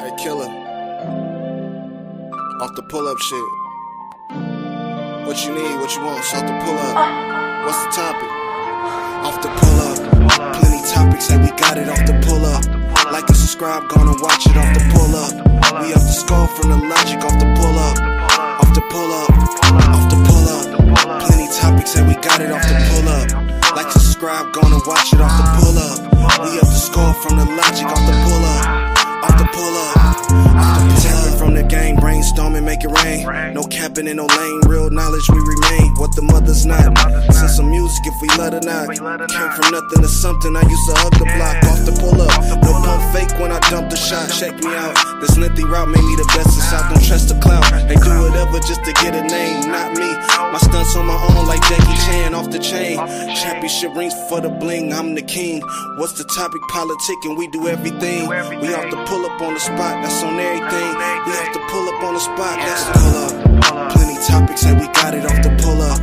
Hey, killer. Off the pull-up shit. What you need, what you want, it's off the pull-up. What's the topic? Off the pull-up. Plenty topics, say we got it off the pull-up. Like and subscribe, gonna watch it off the pull-up. We off the skull from the logic off the pull-up. Off the pull-up. Off the pull-up. Plenty topics, say we got it off the pull-up. Like and subscribe, gonna watch it off the pull-up. We off the skull from the logic off the pull-up. Off the pull-up. Tapping from the gang, brainstorming, make it rain. No capping in no lane, real knowledge we remain. What the mother's not. Send some music if we let her not. Came from nothing to something, I used to hug the block. Off the pull-up, no pump fake when I dump the shot. Check me out, this lengthy route made me the best in South. Don't trust the clout, they do whatever just to get a name, not me. My stunts on my own like Jackie Chan off the chain. Championship rings for the bling, I'm the king. What's the topic? Politicking, we do everything. We off the pull up on the spot, that's on everything. We have to pull up on the spot, that's the pull up. Plenty topics, say we got it off the pull up.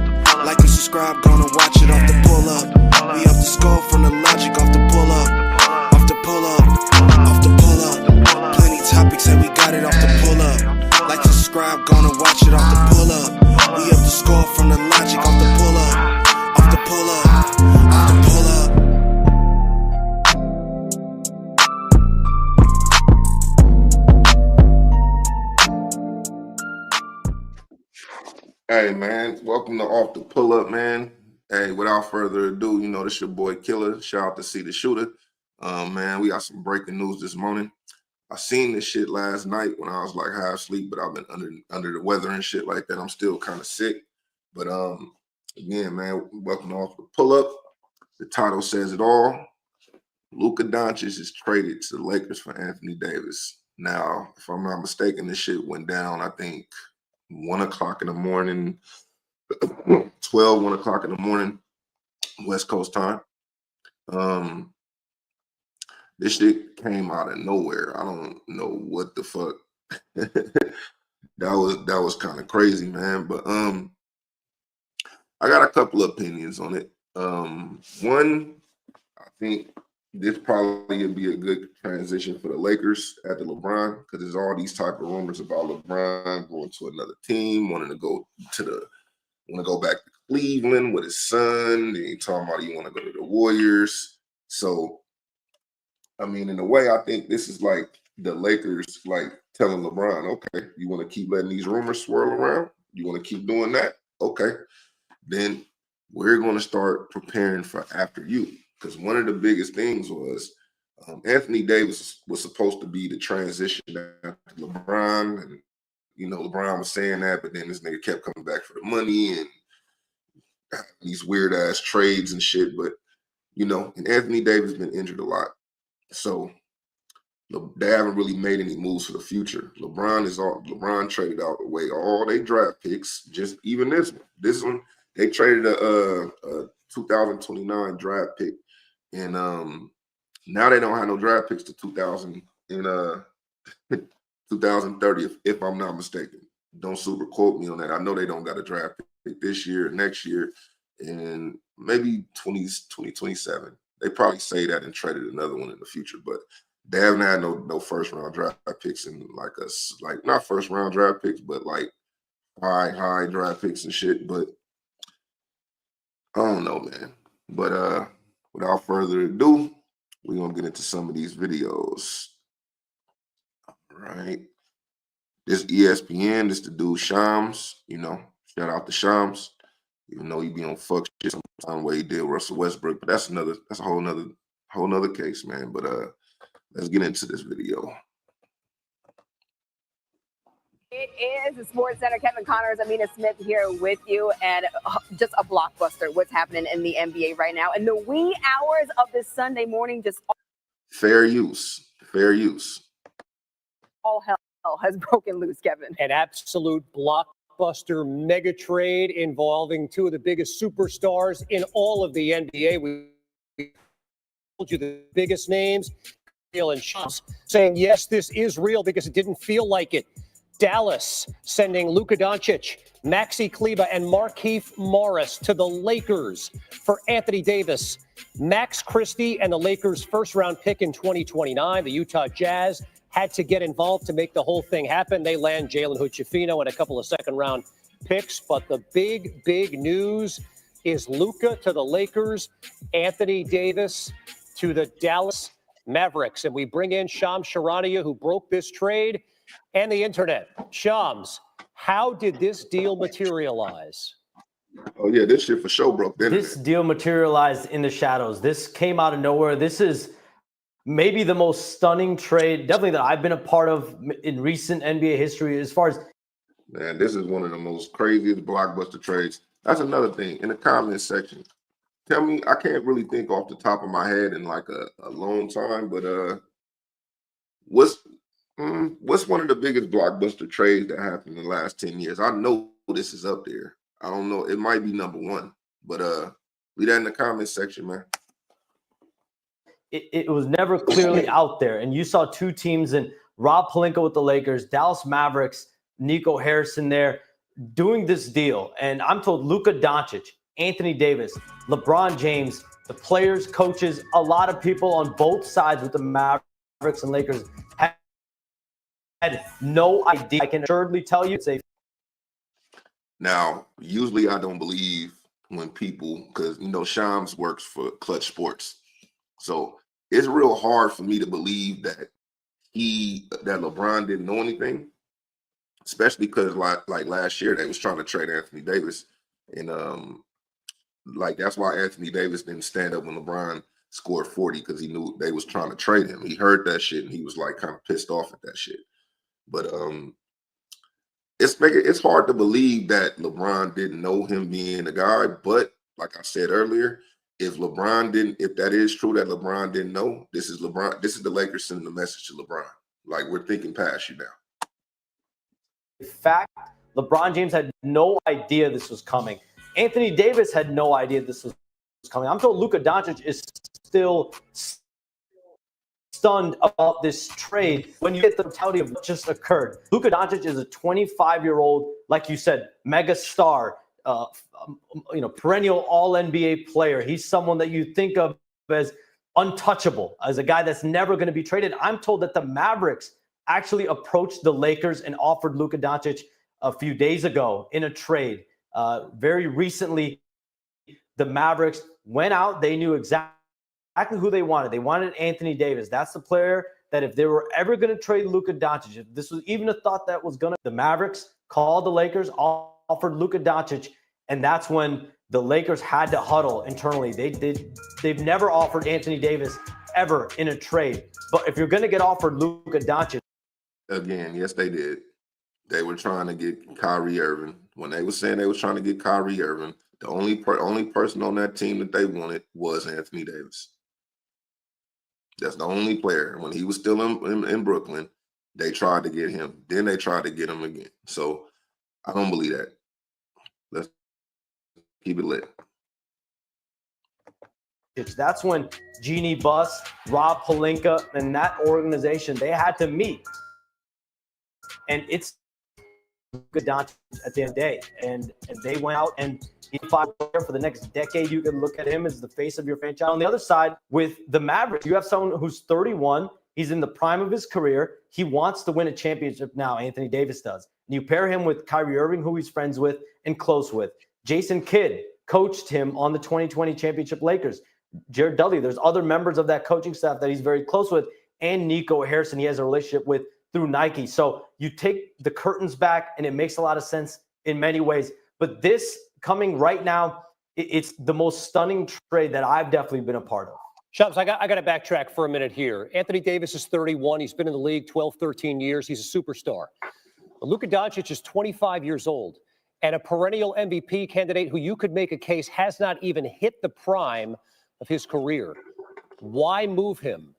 Like and subscribe, gonna watch it off the pull up. We off the skull from the logic off the pull up. Off the pull up, off the pull up. Plenty topics, say we got it off the pull up. Like and subscribe, gonna watch it off the pull up. We off the skull from the logic off the pull up. Off the pull up, off the pull up. Hey man, welcome to Off the Pull Up, man. Hey, without further ado, you know this your boy Killer. Shout out to See the Shooter. Man, we got some breaking news this morning. I seen this shit last night when I was like half asleep, but I've been under the weather and shit like that. I'm still kind of sick. But again, man, welcome to Off the Pull Up. The title says it all. Luka Doncic is traded to the Lakers for Anthony Davis. Now, if I'm not mistaken, this shit went down, I think 1 o'clock in the morning, 1 o'clock in the morning, West Coast time. This shit came out of nowhere. I don't know what the fuck. that was kind of crazy, man. But I got a couple of opinions on it. One, I think this probably would be a good transition for the Lakers after LeBron, because there's all these type of rumors about LeBron going to another team, wanting to go back to Cleveland with his son. Then he talking about he want to go to the Warriors. So, I mean, in a way, I think this is like the Lakers like telling LeBron, okay, you want to keep letting these rumors swirl around? You want to keep doing that? Okay, then we're going to start preparing for after you. Because one of the biggest things was Anthony Davis was supposed to be the transition after LeBron. And, you know, LeBron was saying that, but then this nigga kept coming back for the money and these weird-ass trades and shit. But, you know, and Anthony Davis been injured a lot. So they haven't really made any moves for the future. LeBron traded out away all their draft picks, just even this one. This one, they traded a 2029 draft pick. And now they don't have no draft picks to 2030, if I'm not mistaken. Don't super quote me on that. I know they don't got a draft pick this year, next year, and maybe 2027. They probably say that and traded another one in the future, but they haven't had no first round draft picks and like not first round draft picks, but like high draft picks and shit. But I don't know, man. But without further ado, we're going to get into some of these videos. All right. This ESPN, this the dude Shams, you know, shout out to Shams, even though he be on fuck shit some way he did Russell Westbrook, but that's a whole nother case, man. But let's get into this video. It is the Sports Center. Kevin Connors, Amina Smith here with you, and just a blockbuster. What's happening in the NBA right now? In the wee hours of this Sunday morning, just fair use. All hell has broken loose, Kevin. An absolute blockbuster mega trade involving two of the biggest superstars in all of the NBA. We told you the biggest names, and Shams saying yes, this is real because it didn't feel like it. Dallas sending Luka Doncic, Maxi Kleber, and Markieff Morris to the Lakers for Anthony Davis. Max Christie and the Lakers' first-round pick in 2029. The Utah Jazz had to get involved to make the whole thing happen. They land Jalen Hood-Schifino and a couple of second-round picks. But the big news is Luka to the Lakers, Anthony Davis to the Dallas Mavericks. And we bring in Shams Charania, who broke this trade, and the internet. Shams, how did this deal materialize? Oh, yeah, this shit for sure broke the internet. This deal materialized in the shadows. This came out of nowhere. This is maybe the most stunning trade, definitely that I've been a part of in recent NBA history as far as. Man, this is one of the most craziest blockbuster trades. That's another thing. In the comments section, tell me, I can't really think off the top of my head in like a long time, but what's one of the biggest blockbuster trades that happened in the last 10 years? I know this is up there. I don't know. It might be number one, but leave that in the comments section, man. It was never clearly out there. And you saw two teams in Rob Pelinka with the Lakers, Dallas Mavericks, Nico Harrison there doing this deal. And I'm told Luka Doncic, Anthony Davis, LeBron James, the players, coaches, a lot of people on both sides with the Mavericks and Lakers had no idea. I can assuredly tell you it's a. Now, usually I don't believe when people, because, you know, Shams works for Clutch Sports. So it's real hard for me to believe that LeBron didn't know anything, especially because like last year they was trying to trade Anthony Davis. And like that's why Anthony Davis didn't stand up when LeBron scored 40, because he knew they was trying to trade him. He heard that shit and he was like kind of pissed off at that shit. But it's hard to believe that LeBron didn't know him being the guy. But like I said earlier, if that is true that LeBron didn't know, this is the Lakers sending the message to LeBron. Like, we're thinking past you now. In fact, LeBron James had no idea this was coming. Anthony Davis had no idea this was coming. I'm told Luka Doncic is still stunned about this trade when you get the totality of what just occurred. Luka Doncic is a 25-year-old, like you said, mega star, perennial all-NBA player. He's someone that you think of as untouchable, as a guy that's never going to be traded. I'm told that the Mavericks actually approached the Lakers and offered Luka Doncic a few days ago in a trade. Very recently, the Mavericks went out. They knew exactly who they wanted. They wanted Anthony Davis. That's the player that if they were ever going to trade Luka Doncic, if this was even a thought that was going to, the Mavericks called the Lakers, offered Luka Doncic, and that's when the Lakers had to huddle internally. They've never offered Anthony Davis ever in a trade. But if you're going to get offered Luka Doncic. Again, yes, they did. They were trying to get Kyrie Irving. When they were saying they were trying to get Kyrie Irving, the only person on that team that they wanted was Anthony Davis. That's the only player. When he was still in Brooklyn, they tried to get him. Then they tried to get him again. So I don't believe that. Let's keep it lit. That's when Jeannie Buss, Rob Pelinka, and that organization, they had to meet. And it's Luka Doncic at the end of the day. And they went out and he fought for the next decade. You can look at him as the face of your franchise. On the other side, with the Mavericks, you have someone who's 31. He's in the prime of his career. He wants to win a championship now. Anthony Davis does. And you pair him with Kyrie Irving, who he's friends with and close with. Jason Kidd coached him on the 2020 championship Lakers. Jared Dudley, there's other members of that coaching staff that he's very close with. And Nico Harrison, he has a relationship with through Nike. So you take the curtains back and it makes a lot of sense in many ways. But this coming right now, it's the most stunning trade that I've definitely been a part of. Shams, I got to backtrack for a minute here. Anthony Davis is 31. He's been in the league 12, 13 years. He's a superstar. Luka Doncic is 25 years old and a perennial MVP candidate who you could make a case has not even hit the prime of his career. Why move him?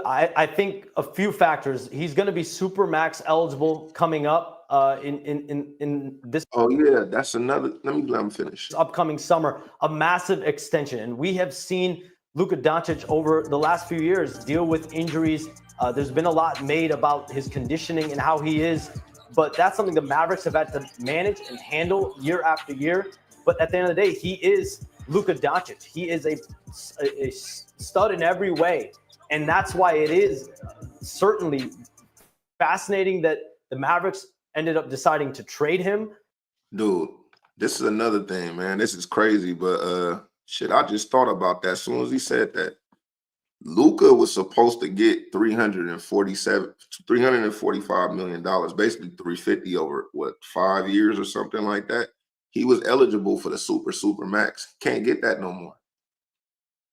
I think a few factors. He's going to be super max eligible coming up in this. Oh yeah, that's another. Let him finish. Upcoming summer, a massive extension, and we have seen Luka Doncic over the last few years deal with injuries. There's been a lot made about his conditioning and how he is, but that's something the Mavericks have had to manage and handle year after year. But at the end of the day, he is Luka Doncic. He is a stud in every way. And that's why it is certainly fascinating that the Mavericks ended up deciding to trade him. Dude, this is another thing, man. This is crazy, but shit, I just thought about that as soon as he said that. Luka was supposed to get $345 million, basically 350 over what 5 years or something like that. He was eligible for the super max. Can't get that no more.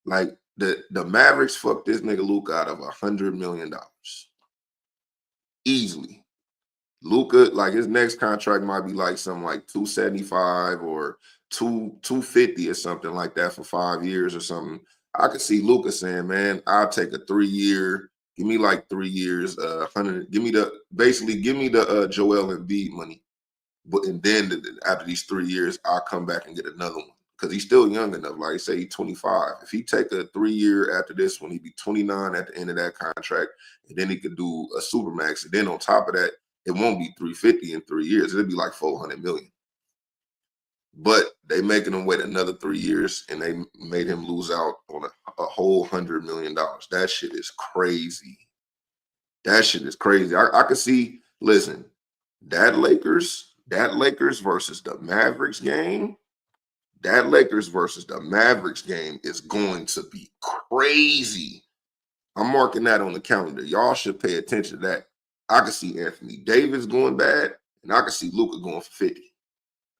Like the Mavericks fucked this nigga Luka out of $100 million. Easily. Luka, like his next contract might be like something like 275 or 250 or something like that for 5 years or something. I could see Luka saying, "Man, I'll take a 3-year. Give me like 3 years, 100. Give me the Joel Embiid money, but and then after these 3 years, I'll come back and get another one because he's still young enough. Like I say, he's 25. If he take a 3-year after this one, he'd be 29 at the end of that contract, and then he could do a supermax. And then on top of that, it won't be 350 in 3 years. It'll be like 400 million. But they making him wait another 3 years, and they made him lose out on a whole $100 million. That shit is crazy. That shit is crazy. I could see, listen, that Lakers versus the Mavericks game, that Lakers versus the Mavericks game is going to be crazy. I'm marking that on the calendar. Y'all should pay attention to that. I could see Anthony Davis going bad, and I could see Luka going for 50.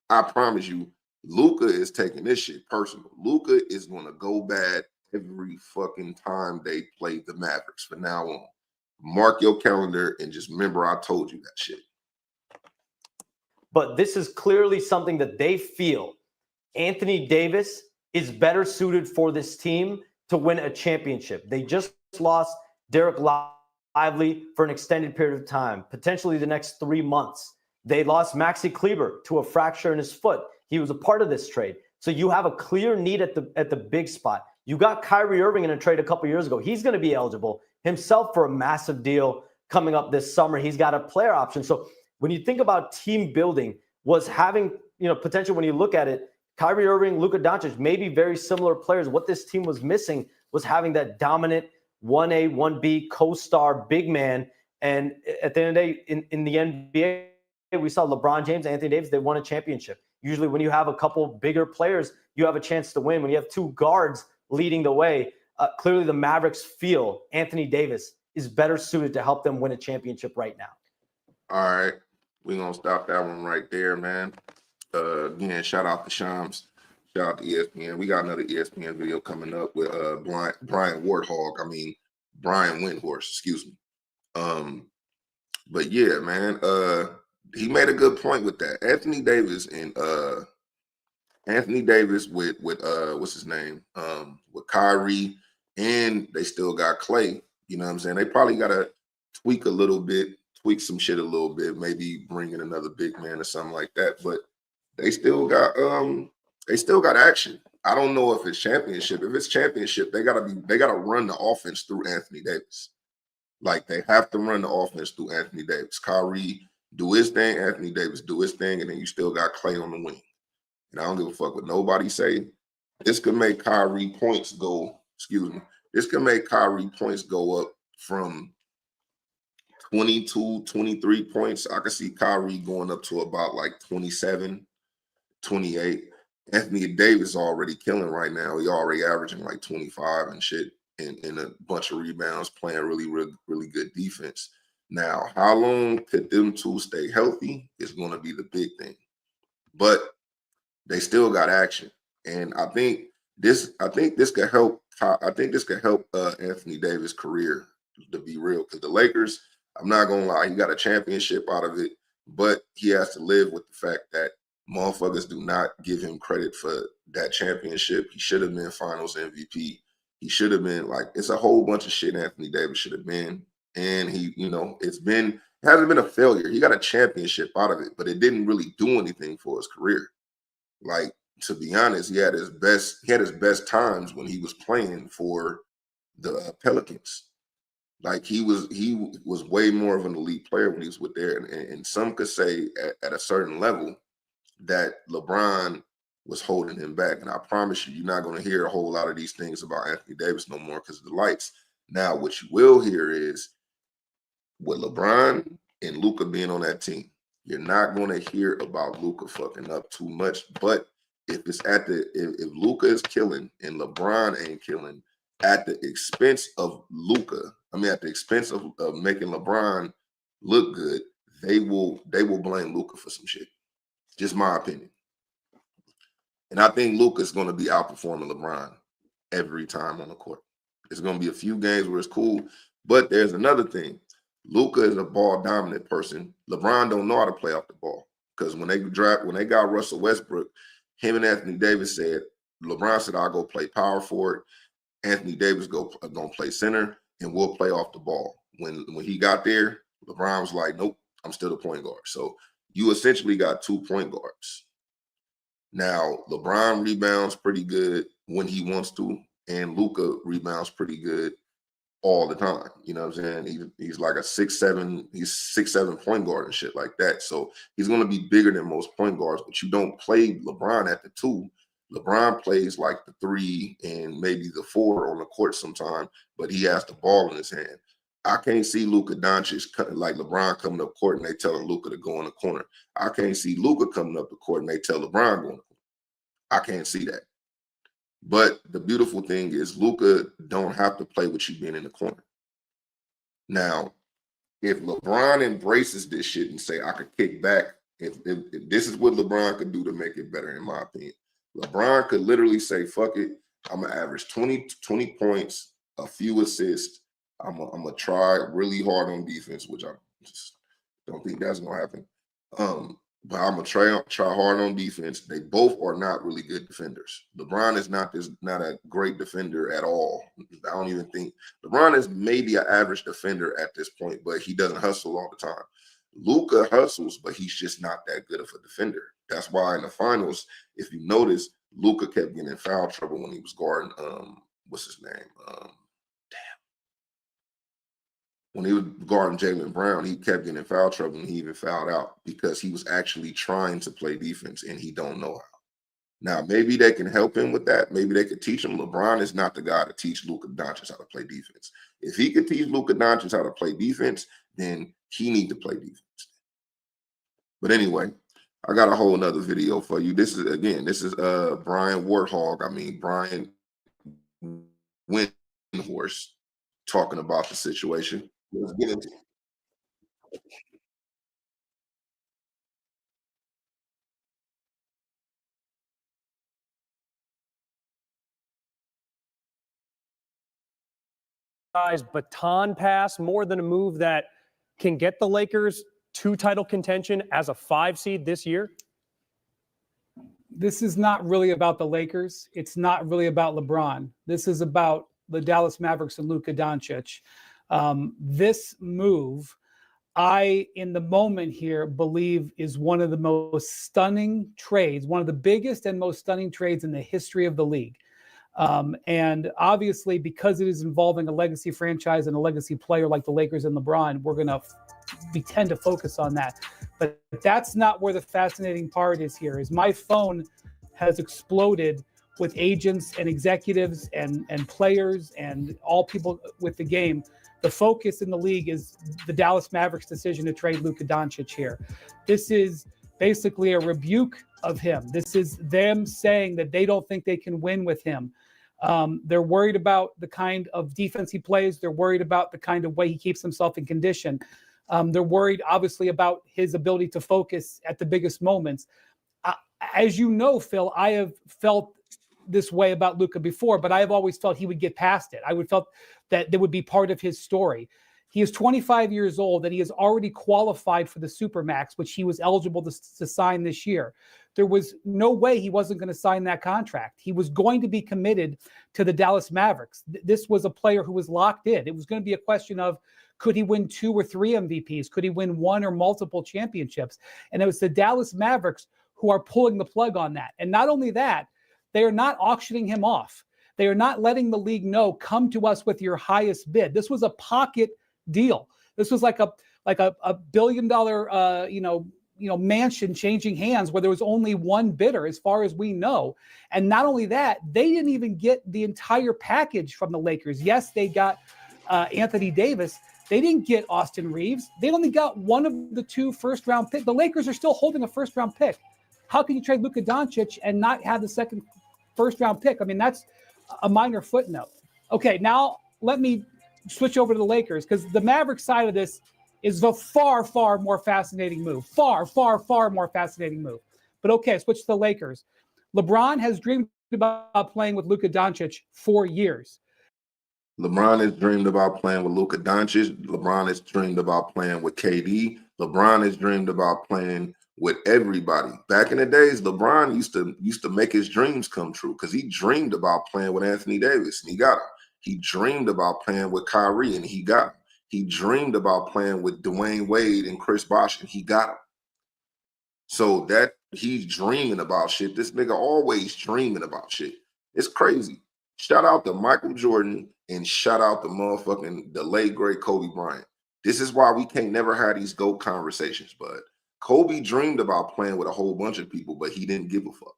I promise you, Luka is taking this shit personal. Luka is going to go bad every fucking time they play the Mavericks from now on. Mark your calendar and just remember I told you that shit. But this is clearly something that they feel Anthony Davis is better suited for this team to win a championship. They just lost Derek Lively for an extended period of time, potentially the next 3 months. They lost Maxi Kleber to a fracture in his foot. He was a part of this trade. So you have a clear need at the big spot. You got Kyrie Irving in a trade a couple years ago. He's going to be eligible himself for a massive deal coming up this summer. He's got a player option. So when you think about team building, was having potential when you look at it, Kyrie Irving, Luka Doncic, maybe very similar players. What this team was missing was having that dominant 1A, 1B co-star big man. And at the end of the day, in the NBA, we saw LeBron James, Anthony Davis, they won a championship. Usually when you have a couple bigger players, you have a chance to win. When you have two guards leading the way, clearly the Mavericks feel Anthony Davis is better suited to help them win a championship right now. All right. We're going to stop that one right there, man. Again, shout out to Shams. Shout out to ESPN. We got another ESPN video coming up with Brian Windhorst, excuse me. But yeah, man, he made a good point with that. Anthony Davis with what's his name? With Kyrie, and they still got Clay. You know what I'm saying? They probably gotta tweak some shit a little bit, maybe bring in another big man or something like that. But they still got action. I don't know if it's championship. If it's championship, they gotta run the offense through Anthony Davis. Like they have to run the offense through Anthony Davis. Kyrie do his thing, Anthony Davis do his thing, and then you still got Clay on the wing. And I don't give a fuck what nobody say. This could make Kyrie points go, this could make Kyrie points go up from 22, 23 points. I could see Kyrie going up to about like 27, 28. Anthony Davis already killing right now. He already averaging like 25 and shit and a bunch of rebounds, playing really, really, really good defense. Now, how long could them two stay healthy is going to be the big thing. But they still got action. And I think this could help. I think this could help Anthony Davis' career, to be real. Because the Lakers, I'm not gonna lie, he got a championship out of it, but he has to live with the fact that motherfuckers do not give him credit for that championship. He should have been Finals MVP. He should have been it's a whole bunch of shit Anthony Davis should have been. And he, it hasn't been a failure. He got a championship out of it, but it didn't really do anything for his career. Like, to be honest, he had his best times when he was playing for the Pelicans. Like he was way more of an elite player when he was with there. And some could say at a certain level that LeBron was holding him back. And I promise you, you're not going to hear a whole lot of these things about Anthony Davis no more because of the lights. Now, what you will hear is with LeBron and Luka being on that team, you're not going to hear about Luka fucking up too much. But if it's if Luka is killing and LeBron ain't killing at the expense of Luka, at the expense of making LeBron look good, they will blame Luka for some shit. Just my opinion. And I think Luka's going to be outperforming LeBron every time on the court. There's going to be a few games where it's cool, but there's another thing. Luka is a ball dominant person. LeBron don't know how to play off the ball, because when they got Russell Westbrook, him and Anthony Davis said, LeBron said, I'll go play power forward. Anthony Davis gonna play center, and we'll play off the ball. When he got there, LeBron was like, nope, I'm still the point guard. So you essentially got 2 point guards. Now, LeBron rebounds pretty good when he wants to, and Luka rebounds pretty good all the time. You know what I'm saying? He's like a 6'7" point guard and shit like that. So he's going to be bigger than most point guards, but you don't play LeBron at the 2. LeBron plays like the 3 and maybe the 4 on the court sometime, but he has the ball in his hand. I can't see Luka Doncic like LeBron coming up court and they telling Luka to go in the corner. I can't see Luka coming up the court and they tell LeBron going. I can't see that. But the beautiful thing is Luka don't have to play with you being in the corner. Now, if LeBron embraces this shit and say, I could kick back, if this is what LeBron could do to make it better, in my opinion. LeBron could literally say, fuck it, I'm going to average 20 points, a few assists. I'm going to try really hard on defense, which I just don't think that's going to happen. But I'm going to try hard on defense. They both are not really good defenders. LeBron is not a great defender at all. I don't even think LeBron is maybe an average defender at this point, but he doesn't hustle all the time. Luka hustles, but he's just not that good of a defender. That's why in the finals, if you notice, Luka kept getting in foul trouble when he was guarding, what's his name? When he was guarding Jaylen Brown, he kept getting in foul trouble and he even fouled out because he was actually trying to play defense and he don't know how. Now, maybe they can help him with that. Maybe they could teach him. LeBron is not the guy to teach Luka Doncic how to play defense. If he could teach Luka Doncic how to play defense, then he needs to play defense. But anyway, I got a whole nother video for you. This is Brian Brian Windhorst talking about the situation. Let's get into it. Baton pass more than a move that can get the Lakers to title contention as a 5 seed this year? This is not really about the Lakers. It's not really about LeBron. This is about the Dallas Mavericks and Luka Doncic. This move, in the moment here, believe is one of the most stunning trades, one of the biggest and most stunning trades in the history of the league. And obviously, because it is involving a legacy franchise and a legacy player like the Lakers and LeBron, we tend to focus on that. But that's not where the fascinating part is here, is my phone has exploded with agents and executives and players and all people with the game. The focus in the league is the Dallas Mavericks decision to trade Luka Doncic here. This is basically a rebuke of him. This is them saying that they don't think they can win with him. They're worried about the kind of defense he plays. They're worried about the kind of way he keeps himself in condition. They're worried, obviously, about his ability to focus at the biggest moments. As you know, Phil, I have felt this way about Luka before, but I have always felt he would get past it. I would felt that there would be part of his story. He is 25 years old and he has already qualified for the Supermax, which he was eligible to sign this year. There was no way he wasn't going to sign that contract. He was going to be committed to the Dallas Mavericks. This was a player who was locked in. It was going to be a question of, could he win 2 or 3 MVPs? Could he win 1 or multiple championships? And it was the Dallas Mavericks who are pulling the plug on that. And not only that, they are not auctioning him off. They are not letting the league know, come to us with your highest bid. This was a pocket deal. This was like a $1 billion mansion changing hands where there was only one bidder as far as we know. And not only that, they didn't even get the entire package from the Lakers. Yes, they got Anthony Davis, they didn't get Austin Reeves. They only got one of the 2 first-round picks. The Lakers are still holding a first-round pick. How can you trade Luka Doncic and not have the second first-round pick? I mean, that's a minor footnote. Okay, now let me switch over to the Lakers, because the Mavericks side of this is a far, far more fascinating move. Far, far, far more fascinating move. But okay, switch to the Lakers. LeBron has dreamed about playing with Luka Doncic for years. LeBron has dreamed about playing with Luka Doncic. LeBron has dreamed about playing with KD. LeBron has dreamed about playing with everybody. Back in the days, LeBron used to make his dreams come true, because he dreamed about playing with Anthony Davis, and he got him. He dreamed about playing with Kyrie, and he got him. He dreamed about playing with Dwayne Wade and Chris Bosh, and he got him. So that he's dreaming about shit. This nigga always dreaming about shit. It's crazy. Shout out to Michael Jordan and shout out to the late great Kobe Bryant. This is why we can't never have these GOAT conversations, but Kobe dreamed about playing with a whole bunch of people, but he didn't give a fuck.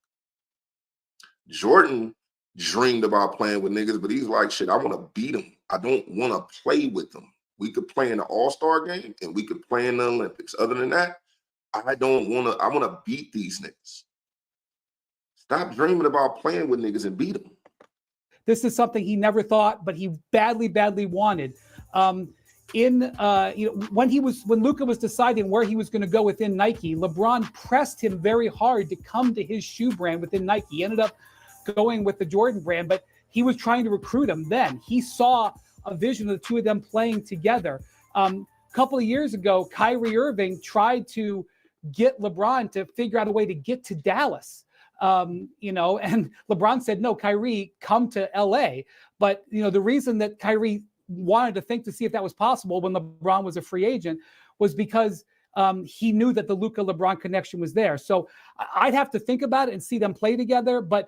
Jordan dreamed about playing with niggas, but he's like, shit, I want to beat them. I don't want to play with them. We could play in the All-Star game and we could play in the Olympics. Other than that, I want to beat these niggas. Stop dreaming about playing with niggas and beat them. This is something he never thought, but he badly, badly wanted. When Luka was deciding where he was going to go within Nike, LeBron pressed him very hard to come to his shoe brand within Nike. He ended up going with the Jordan brand, but he was trying to recruit him then. He saw a vision of the 2 of them playing together. A couple of years ago, Kyrie Irving tried to get LeBron to figure out a way to get to Dallas. And LeBron said, no, Kyrie, come to LA. But, the reason that Kyrie wanted to think to see if that was possible when LeBron was a free agent was because he knew that the Luka LeBron connection was there. So I'd have to think about it and see them play together. But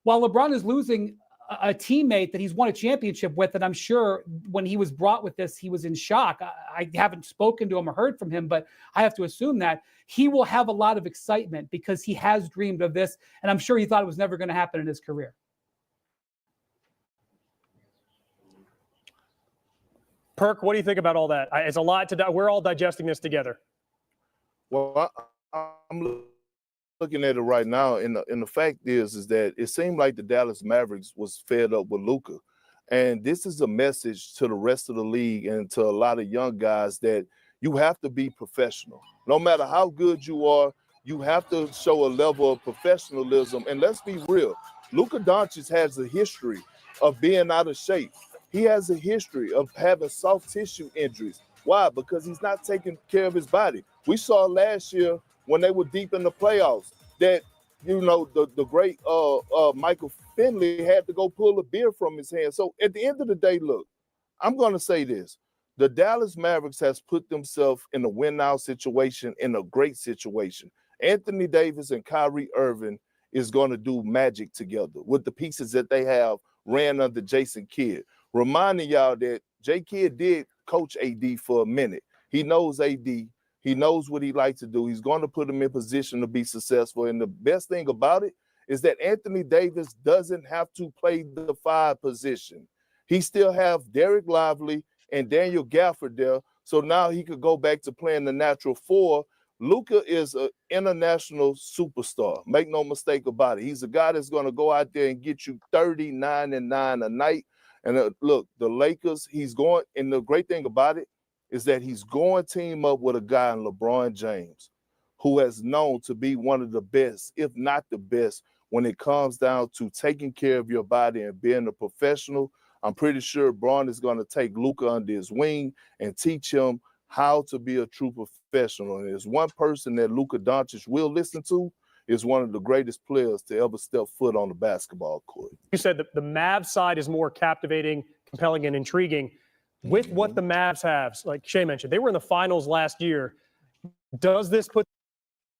while LeBron is losing a teammate that he's won a championship with, and I'm sure when he was brought with this, he was in shock. I haven't spoken to him or heard from him, but I have to assume that he will have a lot of excitement because he has dreamed of this, and I'm sure he thought it was never going to happen in his career. Perk, what do you think about all that? It's a lot we're all digesting this together. Well, I'm looking at it right now, and the fact is that it seemed like the Dallas Mavericks was fed up with Luka. And this is a message to the rest of the league and to a lot of young guys that you have to be professional. No matter how good you are, you have to show a level of professionalism. And let's be real, Luka Doncic has a history of being out of shape. He has a history of having soft tissue injuries. Why? Because he's not taking care of his body. We saw last year when they were deep in the playoffs that, the great Michael Finley had to go pull a beer from his hand. So at the end of the day, look, I'm going to say this. The Dallas Mavericks has put themselves in a win-now situation, in a great situation. Anthony Davis and Kyrie Irving is going to do magic together with the pieces that they have ran under Jason Kidd. Reminding y'all that J. Kidd did coach AD for a minute. He knows AD. He knows what he likes to do. He's going to put him in position to be successful. And the best thing about it is that Anthony Davis doesn't have to play the 5 position. He still have Derek Lively and Daniel Gafford there. So now he could go back to playing the natural 4. Luka is an international superstar. Make no mistake about it. He's a guy that's going to go out there and get you 39 and 9 a night. And look, the Lakers, he's going, and the great thing about it is that he's going to team up with a guy in LeBron James, who has known to be one of the best, if not the best, when it comes down to taking care of your body and being a professional. I'm pretty sure Bron is going to take Luka under his wing and teach him how to be a true professional. And there's one person that Luka Doncic will listen to, is one of the greatest players to ever step foot on the basketball court. You said that the Mavs side is more captivating, compelling, and intriguing. With what the Mavs have, like Shea mentioned, they were in the finals last year. Does this put...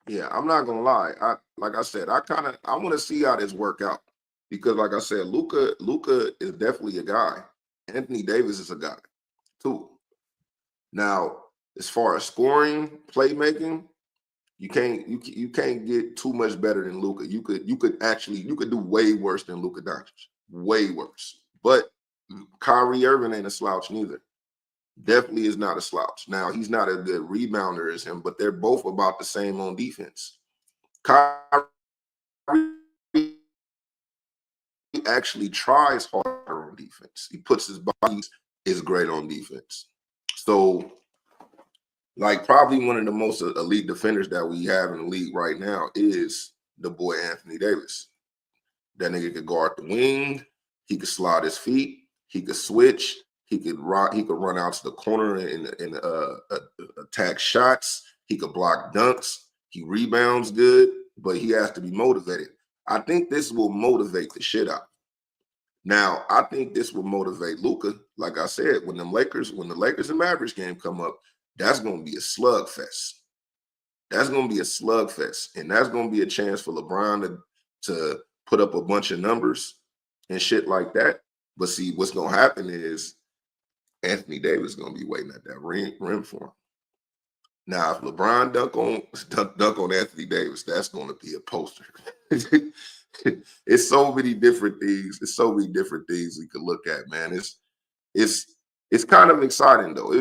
Yeah, I'm not going to lie. I want to see how this work out. Because like I said, Luka is definitely a guy. Anthony Davis is a guy, too. Now, as far as scoring, playmaking, you can't get too much better than Luka. You could do way worse than Luka Doncic, way worse. But Kyrie Irving ain't a slouch neither. Definitely is not a slouch. Now, he's not a good rebounder as him, but they're both about the same on defense. Kyrie actually tries harder on defense. He puts his body, is great on defense. So, like, probably one of the most elite defenders that we have in the league right now is the boy Anthony Davis. That nigga could guard the wing. He could slide his feet. He could switch. He could run out to the corner and attack shots. He could block dunks. He rebounds good, but he has to be motivated. I think this will motivate the shit out. Now, I think this will motivate Luka. Like I said, when the Lakers and Mavericks game come up, that's going to be a slugfest. That's going to be a slugfest, and that's going to be a chance for LeBron to put up a bunch of numbers and shit like that. But see, what's going to happen is Anthony Davis is going to be waiting at that rim for him. Now, if LeBron dunk on Anthony Davis, that's going to be a poster. It's so many different things. It's so many different things we could look at, man. It's kind of exciting though.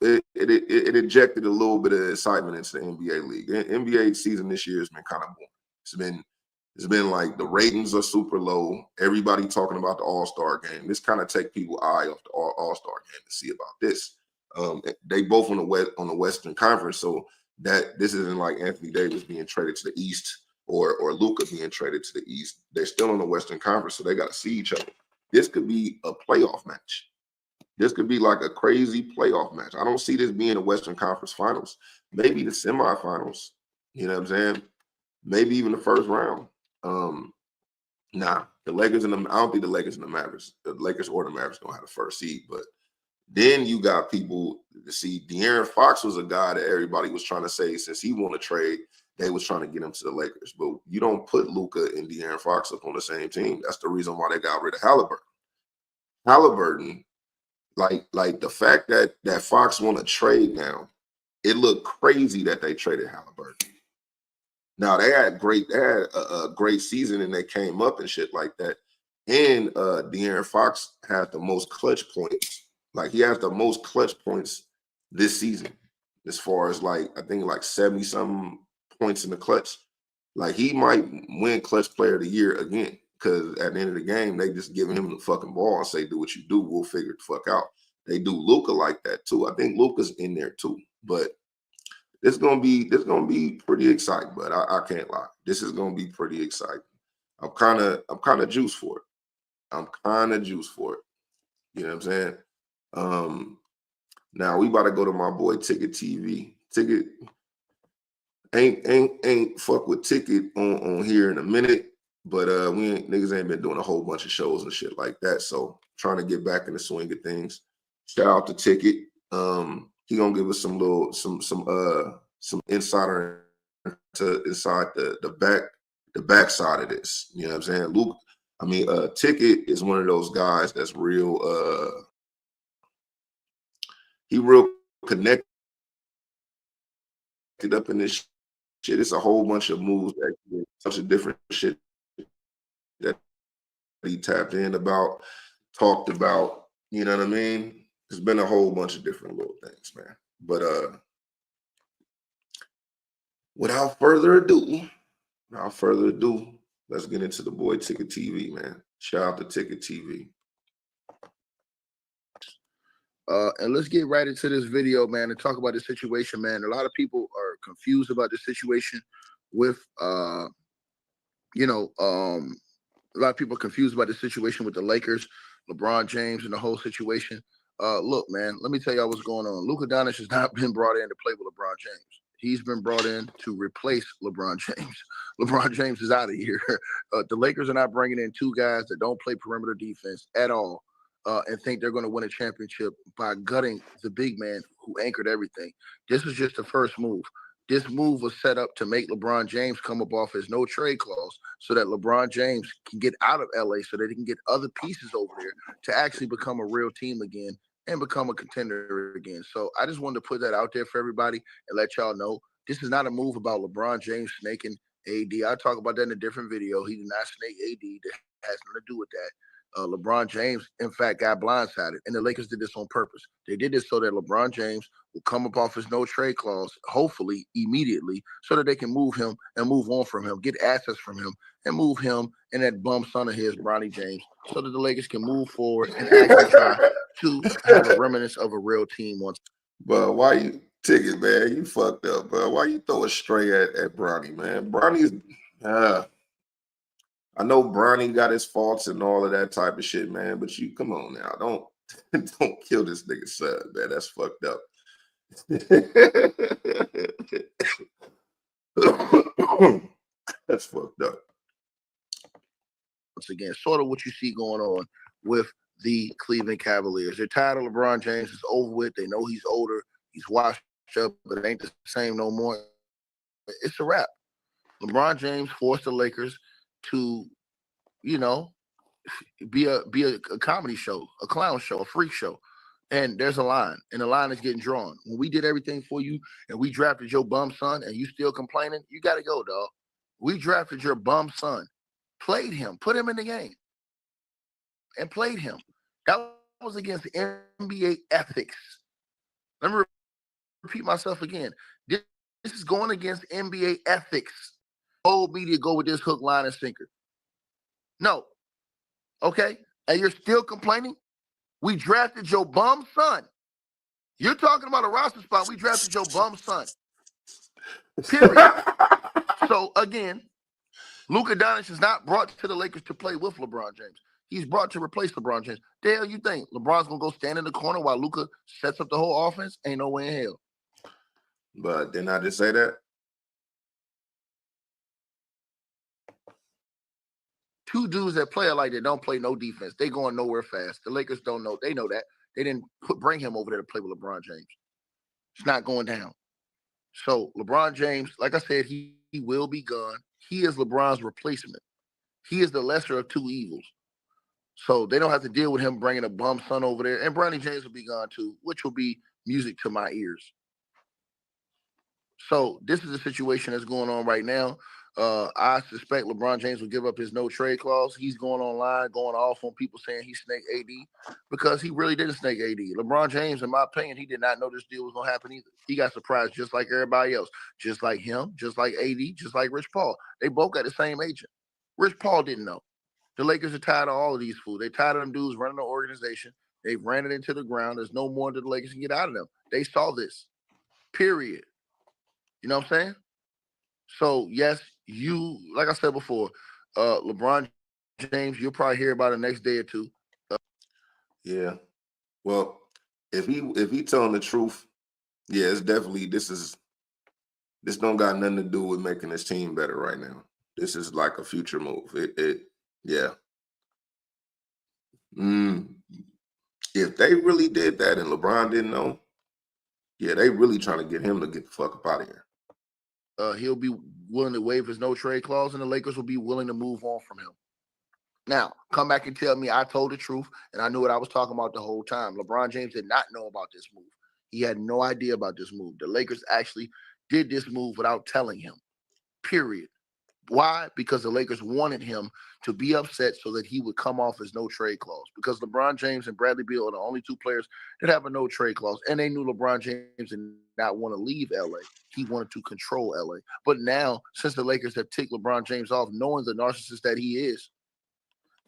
It injected a little bit of excitement into the NBA league. The NBA season this year has been kind of boring. It's been like the ratings are super low. Everybody talking about the All-Star game. This kind of take people eye off the All-Star game to see about this. They both on the Western Conference, so that this isn't like Anthony Davis being traded to the East or Luka being traded to the East. They're still in the Western Conference, so they got to see each other. This could be a playoff match. This could be like a crazy playoff match. I don't see this being a Western Conference Finals. Maybe the semifinals. You know what I'm saying? Maybe even the first round. The Lakers and I don't think the Lakers and the Mavericks, the Lakers or the Mavericks gonna have the first seed. But then you got people to see. De'Aaron Fox was a guy that everybody was trying to say since he won a trade, they was trying to get him to the Lakers. But you don't put Luka and De'Aaron Fox up on the same team. That's the reason why they got rid of Halliburton, like the fact that Fox won a trade now, it looked crazy that they traded Halliburton. Now they had a great season and they came up and shit like that. And De'Aaron Fox had the most clutch points. Like he has the most clutch points this season, as far as like I think like 70-something points in the clutch. Like he might win clutch player of the year again. Because at the end of the game, they just giving him the fucking ball and say, do what you do, we'll figure it the fuck out. They do Luka like that too. I think Luka's in there too. But it's gonna be pretty exciting, but I can't lie. This is gonna be pretty exciting. I'm kinda juiced for it. You know what I'm saying? Now we about to go to my boy Ticket TV. Ticket ain't fuck with Ticket on here in a minute. But niggas ain't been doing a whole bunch of shows and shit like that. So trying to get back in the swing of things. Shout out to Ticket. He gonna give us some insider to inside the backside of this. You know what I'm saying? Ticket is one of those guys that's real he real connected up in this shit. It's a whole bunch of moves that such a different shit that he tapped in about, talked about, you know what I mean? There's been a whole bunch of different little things, man. But without further ado, let's get into the boy Ticket TV, man. Shout out to Ticket TV. And let's get right into this video, man, and talk about the situation, man. A lot of people are confused about the situation with, a lot of people are confused about the situation with the Lakers, LeBron James, and the whole situation. Look, man, let me tell y'all what's going on. Luka Doncic has not been brought in to play with LeBron James. He's been brought in to replace LeBron James. LeBron James is out of here. The Lakers are not bringing in two guys that don't play perimeter defense at all and think they're going to win a championship by gutting the big man who anchored everything. This was just the first move. This move was set up to make LeBron James come up off his no-trade clause so that LeBron James can get out of LA so that he can get other pieces over there to actually become a real team again and become a contender again. So I just wanted to put that out there for everybody and let y'all know this is not a move about LeBron James snaking AD. I talk about that in a different video. He did not snake AD. That has nothing to do with that. LeBron James, in fact, got blindsided, and the Lakers did this on purpose. They did this so that LeBron James will come up off his no trade clause, hopefully immediately, so that they can move him and move on from him, get assets from him, and move him and that bum son of his, Bronny James, so that the Lakers can move forward and actually try to have a remnants of a real team once. But why you Ticket, man? You fucked up, bro. Why you throw a stray at Bronny, man? Bronny's I know Bronny got his faults and all of that type of shit, man. But you come on now, don't kill this nigga's son, man. That's fucked up. That's fucked up. Once again, sort of what you see going on with the Cleveland Cavaliers. They're tired of LeBron James. It's over with. They know he's older. He's washed up, but it ain't the same no more. It's a wrap. LeBron James forced the Lakers to, you know, be a comedy show, a clown show, a freak show. And there's a line, and the line is getting drawn. When we did everything for you and we drafted your bum son and you still complaining, you got to go, dog. We drafted your bum son, played him, put him in the game, and played him. That was against NBA ethics. Let me repeat myself again. This is going against NBA ethics. Told me to go with this hook, line, and sinker. No. Okay? And you're still complaining? We drafted your bum son. You're talking about a roster spot. We drafted your bum son. Period. So, again, Luka Doncic is not brought to the Lakers to play with LeBron James. He's brought to replace LeBron James. The hell you think? LeBron's going to go stand in the corner while Luka sets up the whole offense? Ain't no way in hell. But didn't I just say that? Two dudes that play like that don't play no defense. They going nowhere fast. The Lakers don't know. They know that. They didn't bring him over there to play with LeBron James. It's not going down. So LeBron James, like I said, he will be gone. He is LeBron's replacement. He is the lesser of two evils. So they don't have to deal with him bringing a bum son over there. And Bronny James will be gone too, which will be music to my ears. So this is a situation that's going on right now. I suspect LeBron James will give up his no trade clause. He's going online, going off on people saying he snaked AD because he really didn't snake AD. LeBron James, in my opinion, he did not know this deal was going to happen either. He got surprised just like everybody else, just like him, just like AD, just like Rich Paul. They both got the same agent. Rich Paul didn't know. The Lakers are tired of all of these fools. They tired of them dudes running the organization. They've ran it into the ground. There's no more that the Lakers can get out of them. They saw this. Period. You know what I'm saying? So, yes, you, like I said before, LeBron James, you'll probably hear about it the next day or two. Yeah. Well, if he telling the truth, yeah, it's definitely this don't got nothing to do with making his team better right now. This is like a future move. Yeah. If they really did that and LeBron didn't know, yeah, they really trying to get him to get the fuck up out of here. He'll be willing to waive his no trade clause, and the Lakers will be willing to move on from him. Now, come back and tell me I told the truth, and I knew what I was talking about the whole time. LeBron James did not know about this move. He had no idea about this move. The Lakers actually did this move without telling him, period. Why? Because the Lakers wanted him to be upset so that he would come off his no trade clause. Because LeBron James and Bradley Beal are the only two players that have a no trade clause. And they knew LeBron James did not want to leave LA. He wanted to control LA. But now, since the Lakers have ticked LeBron James off, knowing the narcissist that he is,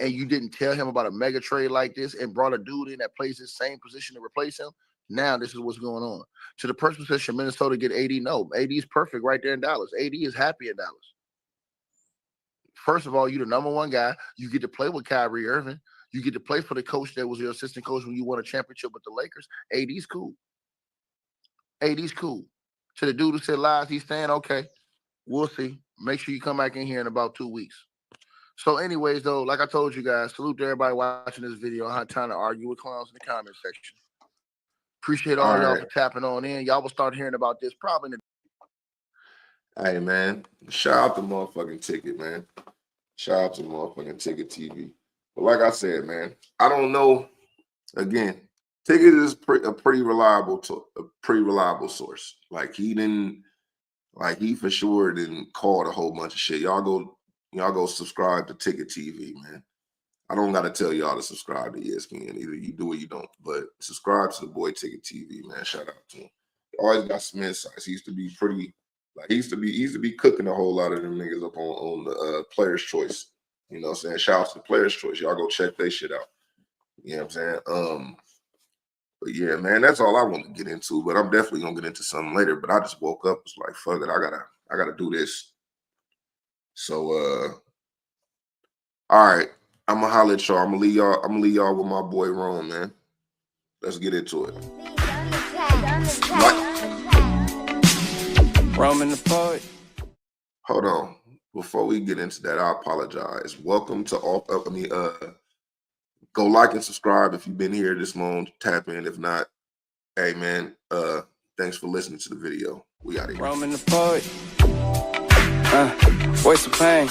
and you didn't tell him about a mega trade like this and brought a dude in that plays his same position to replace him, now this is what's going on. To the person who says, should Minnesota get AD? No, AD is perfect right there in Dallas. AD is happy in Dallas. First of all, you're the number one guy. You get to play with Kyrie Irving. You get to play for the coach that was your assistant coach when you won a championship with the Lakers. AD's cool. AD's cool. To the dude who said lies, he's saying, okay, we'll see. Make sure you come back in here in about 2 weeks. So anyways, though, like I told you guys, salute to everybody watching this video. I had time to argue with clowns in the comment section. Appreciate all y'all for tapping on in. Y'all will start hearing about this probably in the Hey, man, shout out to motherfucking Ticket, man. Shout out to motherfucking Ticket TV. But like I said, man, I don't know. Again, Ticket is a pretty reliable source. Like he for sure didn't call a whole bunch of shit. Y'all go subscribe to Ticket TV, man. I don't got to tell y'all to subscribe to ESPN. Either you do or you don't. But subscribe to the Boy Ticket TV, man. Shout out to him. He always got some insights. He used to be pretty, like he used to be cooking a whole lot of them niggas up on the Player's Choice. You know what I'm saying? Shout out to the Player's Choice. Y'all go check their shit out. You know what I'm saying? But yeah, man, that's all I want to get into. But I'm definitely gonna get into something later. But I just woke up, was like, fuck it, I gotta do this. So all right, I'm gonna holler at y'all. I'm gonna leave y'all with my boy Ron, man. Let's get into it. Roman the poet. Hold on. Before we get into that, I apologize. Welcome to all. Go like and subscribe if you've been here this long. Tap in. If not, hey man, thanks for listening to the video. We out of here. Roman the poet. Voice of pain.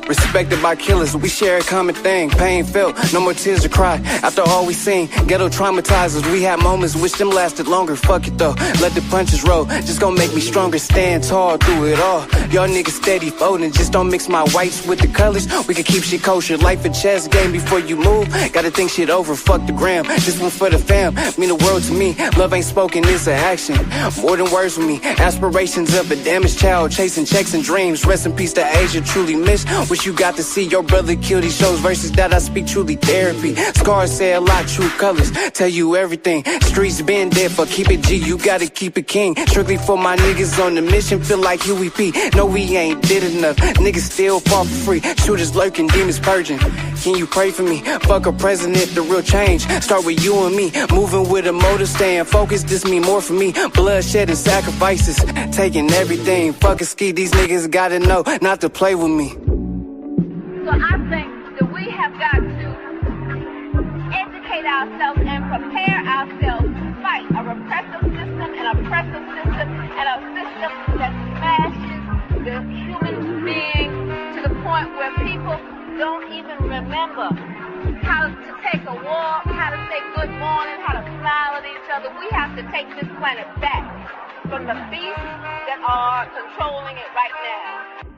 Respected by killers, we share a common thing. Pain felt, no more tears to cry. After all we seen, ghetto traumatizers. We had moments, wish them lasted longer. Fuck it though, let the punches roll. Just gonna make me stronger, stand tall through it all. Y'all niggas steady folding, just don't mix my whites with the colors. We can keep shit kosher, life a chess game before you move. Gotta think shit over, fuck the gram. Just one for the fam, mean the world to me. Love ain't spoken, it's an action. More than words for me, aspirations of a damaged child. Chasing checks and dreams, rest in peace to Asia, truly miss. Wish you got to see your brother kill these shows. Verses that I speak truly therapy. Scars say a lot, true colors tell you everything. Streets been dead for keep it G, you gotta keep it king. Strictly for my niggas on the mission, feel like Huey P. No, we ain't did enough, niggas still fall for free. Shooters lurking, demons purging. Can you pray for me? Fuck a president, the real change start with you and me. Moving with a motive, staying focused, this mean more for me. Bloodshed and sacrifices, taking everything. Fuck a ski, these niggas gotta know not to play with me. So I think that we have got to educate ourselves and prepare ourselves to fight a repressive system and a system that smashes the human being to the point where people don't even remember how to take a walk, how to say good morning, how to smile at each other. We have to take this planet back from the beasts that are controlling it right now.